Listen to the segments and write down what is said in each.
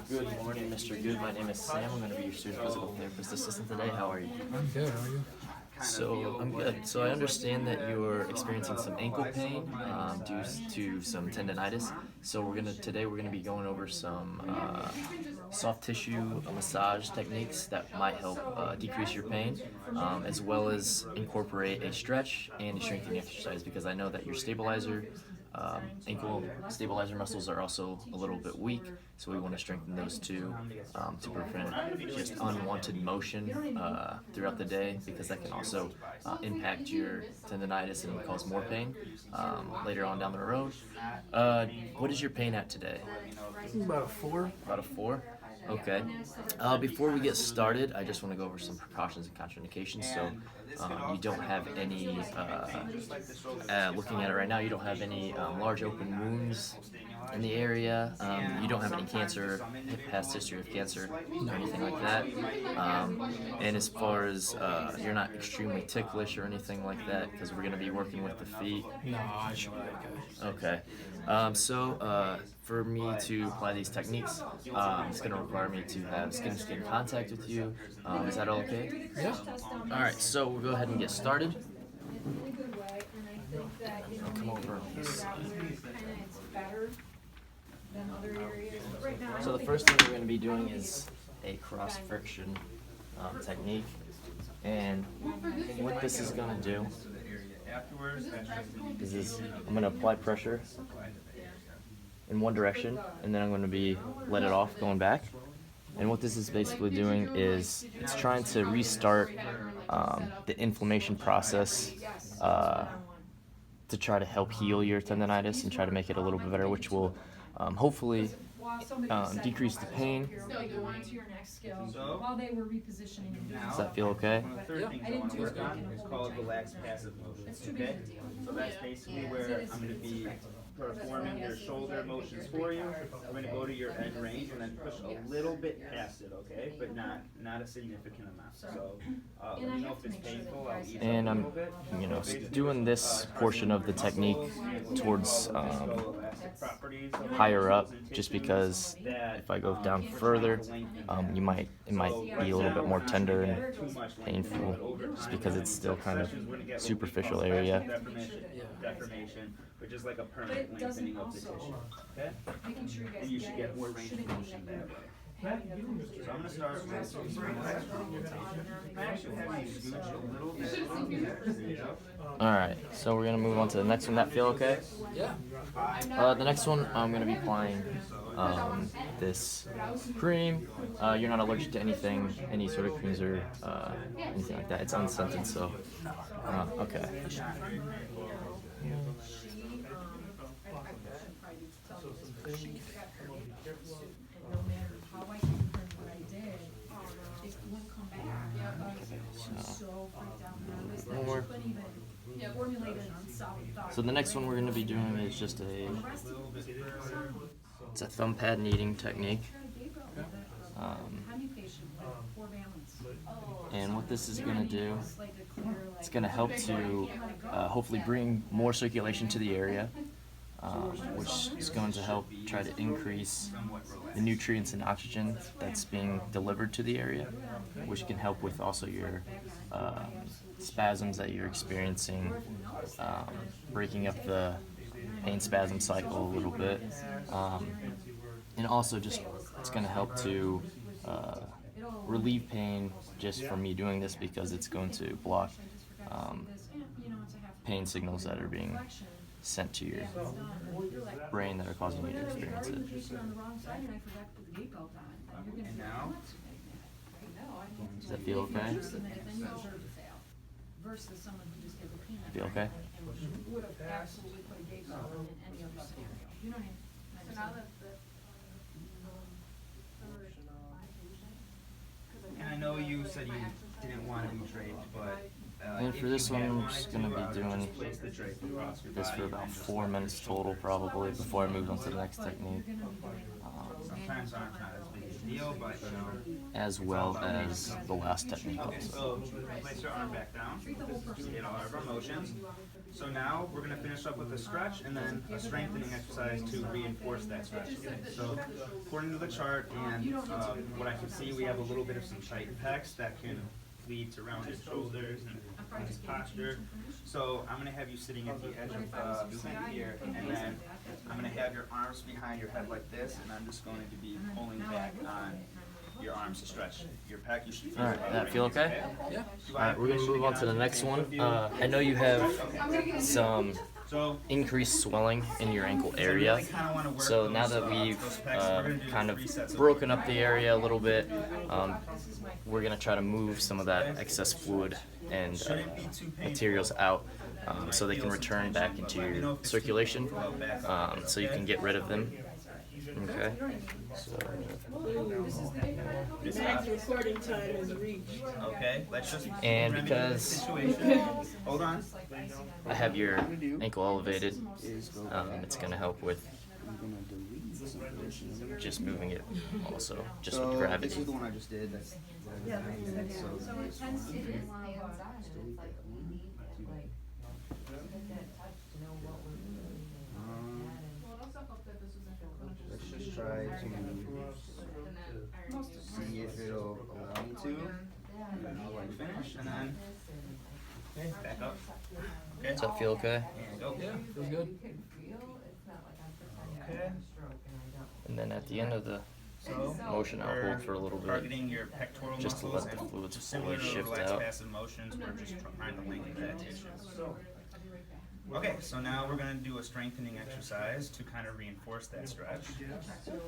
Good morning, Mr. Good. My name is Sam. I'm going to be your student physical therapist assistant today. How are you? I'm good. How are you? I'm good. So I understand that you're experiencing some ankle pain due to some tendonitis. So today we're gonna be going over some soft tissue massage techniques that might help decrease your pain, as well as incorporate a stretch and a strengthening exercise, because I know that your ankle stabilizer muscles are also a little bit weak, so we want to strengthen those too, to prevent just unwanted motion throughout the day, because that can also impact your tendonitis and cause more pain later on down the road. What is your pain at today? About a 4. About a 4? Okay. Before we get started, I just want to go over some precautions and contraindications. So you don't have any, looking at it right now, you don't have any large open wounds in the area. You don't have any cancer, past history of cancer, or anything like that. And as far as you're not extremely ticklish or anything like that, because we're going to be working with the feet. No, I should be okay. Okay. For me to apply these techniques, it's going to require me to have skin-to-skin contact with you. Is that all okay? Yeah. All right, so we'll go ahead and get started. I'll come over on this side. So the first thing we're going to be doing is a cross friction technique, and what this is going to do is I'm going to apply pressure in one direction, and then I'm going to be let it off going back. And what this is basically doing is it's trying to restart the inflammation process to try to help heal your tendonitis and try to make it a little bit better, which will hopefully decrease the pain. While they were repositioning and doing Does that feel okay? I didn't do it It's called relaxed passive motion. That's too big Okay? of a deal. So that's basically where I'm going to be performing your shoulder motions for you. I'm going to go to your end range and then push a little bit past it, okay? But not a significant amount. So let me know if it's painful. I'll ease up And a I'm, little bit. doing this portion of the technique towards Elastic properties of higher up, muscles and just tissues because that, if I go down further, it might be a little bit more tender and too much painful, just because it's still kind of superficial area. Deformation, which is like a But permanent it doesn't lengthening of the also, tissue. Okay? making sure you guys And you should get more it range shouldn't of be motion that that you're way. having a conversation. So I'm gonna start with I'm actually having you scooch a little bit. Alright, so we're going to move on to the next one. That feel okay? Yeah. The next one, I'm going to be applying this cream. You're not allergic to anything, any sort of creams or anything like that. It's unscented, so okay. No matter how I can print what I did, it wouldn't come back. She's so freaked out nervous that More. she couldn't even formulate a solid thought. So the next one we're going to be doing is just it's a thumb pad kneading technique. And what this is going to do, it's going to help to hopefully bring more circulation to the area, which is going to help try to increase the nutrients and oxygen that's being delivered to the area, which can help with also your spasms that you're experiencing, breaking up the pain spasm cycle a little bit, and also just it's going to help to relieve pain just from me doing this, because it's going to block pain signals that are being sent to your brain that are causing you to experience it. And now, Does that feel okay? Versus someone who just gave a peanut. Feel okay? And would have absolutely put a gate on in any other scenario. You know what I mean? So now that the, and I know you said you didn't want to be draped, but And for this one, I'm just gonna be doing place the drape across your this for body about and just 4 minutes total, probably, before I move on to the next technique. sometimes aren't not as big a deal, but you know. As well as the last technique Okay, also. so place your arm back down. This is to get all of our motions. So now we're gonna finish up with a stretch and then a strengthening exercise to reinforce that stretch. Okay? So according to the chart and what I can see, we have a little bit of some tight pecs that can lead to rounded shoulders and nice posture. So I'm gonna have you sitting at the edge of the vent here, and then I'm gonna have your arms behind your head like this, and I'm just going to be pulling back on your arms to stretch your pec. You should feel Alright, that feel okay? Yeah. Alright, we're gonna move on to the next one. I know you have some So increased swelling in your ankle area. So now that we've kind of broken up the area a little bit, we're gonna try to move some of that excess fluid and materials out so they can return back into your circulation, so you can get rid of them. Okay. So, Max recording time is reached. okay, let's just and remedy the because situation. Hold on. I have your ankle elevated, it's gonna help with just moving it also, just with This gravity. is the one I just did. That's So it tends to be hands on, and it's like we need like to get that touch to know what we're doing. let's just try to see if it'll allow me to. And then I'll like finish and then okay, back up. Okay. Does that feel okay? And go. Yeah, feels good. You can feel, it's not like I'm pretending I Okay. have a stroke and I don't. And then at the end of the So motion, I'll we're hold for a little bit, targeting your pectoral just to muscles let the and fluids similar fully to shift relaxed out. passive motions, we're just trying to lengthen that tissue. Okay, so now we're gonna do a strengthening exercise to kind of reinforce that stretch.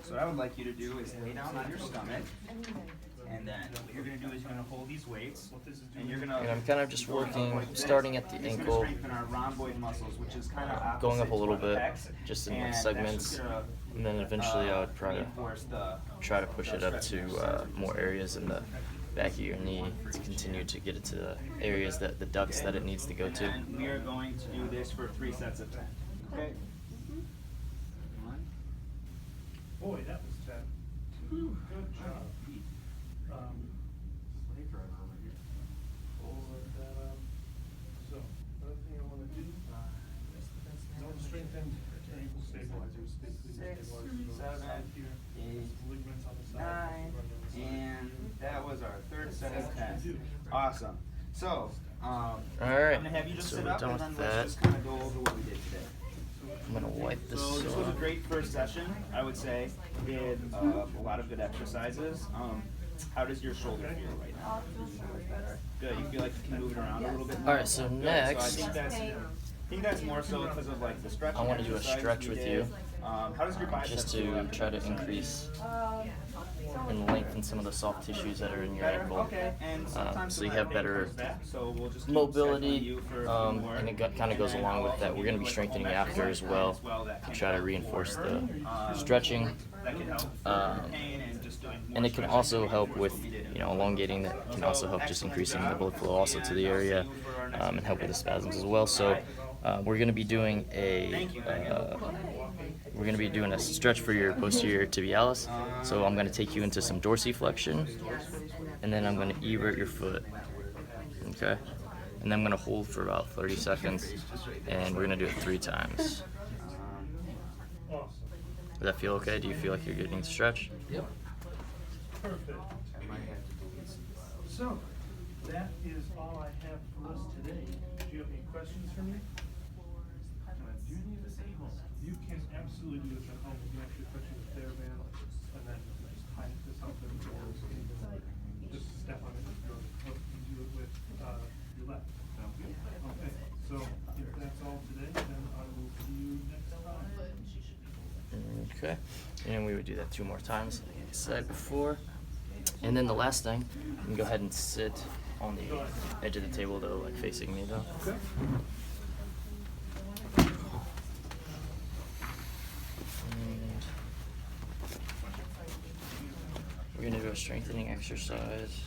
So what I would like you to do is lay down on your stomach, and then what you're gonna do is you're gonna hold these weights, and you're gonna. And I'm kind of just working, starting at the This is gonna ankle, strengthen our rhomboid muscles, which is kind of going up a little opposite to bit, our pecs, just in and like that's segments, just gonna, and then eventually I would reinforce the try to push it up to more areas in the back of your knee to continue to get it to the areas that the ducts that it needs to go to. And we are going to do this for 3 sets of 10. Okay? One. Boy, that was 10. Good job. Hold that up. So, another thing I wanna do, don't strengthen your ankle stabilizers, basically the stabilizers are on the side here, 8, ligaments on the side. 9, and that was our third set of 10. Awesome. So, Alright, I'm gonna have you just so sit we're up done and then with let's that. just kind of go over what we did today. I'm gonna wipe this So this was a off. great first session, I would say. Did a lot of good exercises. How does your shoulder feel right now? Good. You feel like you can move it around a little bit more? Alright, so Good. next, So I think that's more so because of like the stretching I wanna do a exercise stretch we with did. you, How does your biceps just feel to after try to this session? increase and lengthen some of the soft tissues that are in your Better? ankle. Okay. And sometimes So you when have that pain better comes back, so we'll just keep mobility, scheduling you for a few more. and it kind of goes And then along with I'll that. also We're going to do be like a strengthening home after as well that to can try to help reinforce for, the stretching. that can help for pain and just doing more And it can stretching also to help reinforce with, what we did in you know, the elongating. That can also help just increasing the blood flow also to the area, and help with the spasms as well. So we're going to be doing a stretch for your posterior tibialis. So I'm going to take you into some dorsiflexion, and then I'm going to evert your foot. Okay, and then I'm going to hold for about 30 seconds, and we're going to do it 3 times. Awesome. Does that feel okay? Do you feel like you're getting stretched? Yep. Perfect. So, that is all I have for us today. Do you have any questions for me? You can absolutely do this at home. You can actually put you with TheraBand and then just tie it to something or just step on it and go. You do it with your left. Sounds good. Okay, so if that's all today, then I will see you next time. Okay, and we would do that 2 more times, like I said before. And then the last thing, you can go ahead and sit on the edge of the table though, like facing me though. Okay. And we're gonna do a strengthening exercise.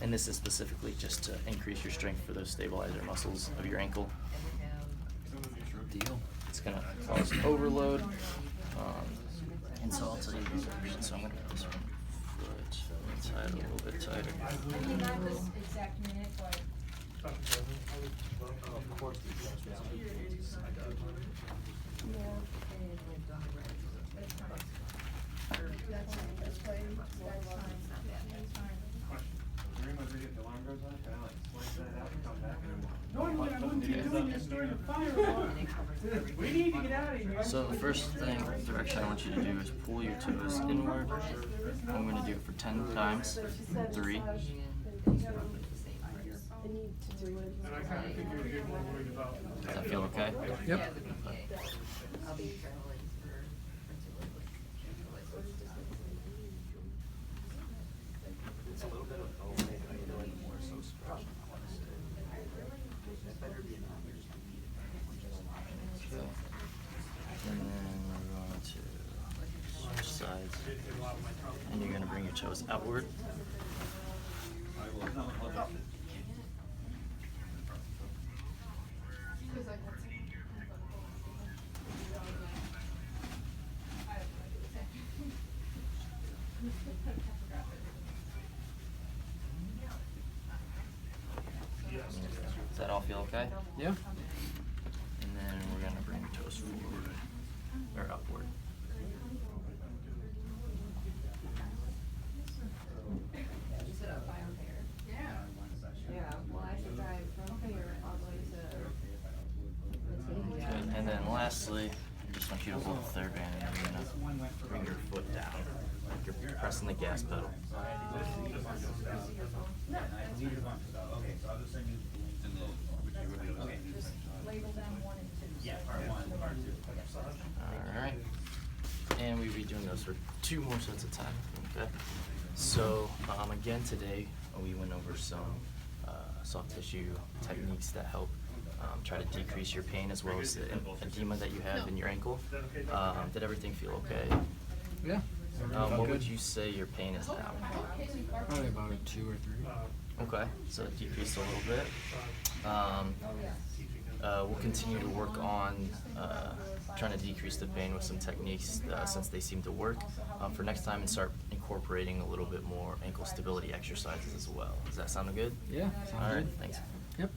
And this is specifically just to increase your strength for those stabilizer muscles of your ankle. Deal. It's gonna cause overload. And so I'll tell you the version. So I'm gonna put this one foot inside a little bit tighter. Maybe not this exact minute, but Normally I wouldn't be doing this during a fire alarm. We need to get out of here. So the first direction I want you to do is pull your toes inward. I'm gonna do it for 10 times. 3. I need to do it. And I kind of figured you're more worried about. Does that feel okay? Yep. I'll be traveling It's a little bit of both, maybe a little more so stretch. That better be enough. Okay. And then we're going to switch sides. And you're gonna bring your toes outward. Does that all feel okay? Yeah. And then we're gonna bring your toes forward or upward. You said up by O'Hare? Yeah, well, I should drive from here all the way to. Good. And then lastly, I just want you to hold the third band and you're gonna bring your foot down. Like you're pressing the gas pedal. Okay, so I'll just send you the link to the. Okay. just label them 1 and 2. Yeah, part 1 and part 2. Alright. And we'll be doing those for 2 more sets of time. Okay. So again today we went over some soft tissue techniques that help try to decrease your pain as well as the edema that you have in your ankle. Did everything feel okay? Yeah. What would you say your pain is now? Probably about a 2 or 3. Okay, so it decreased a little bit. We'll continue to work on trying to decrease the pain with some techniques since they seem to work for next time and start incorporating a little bit more ankle stability exercises as well. Does that sound good? Yeah. All right, thanks. Yep.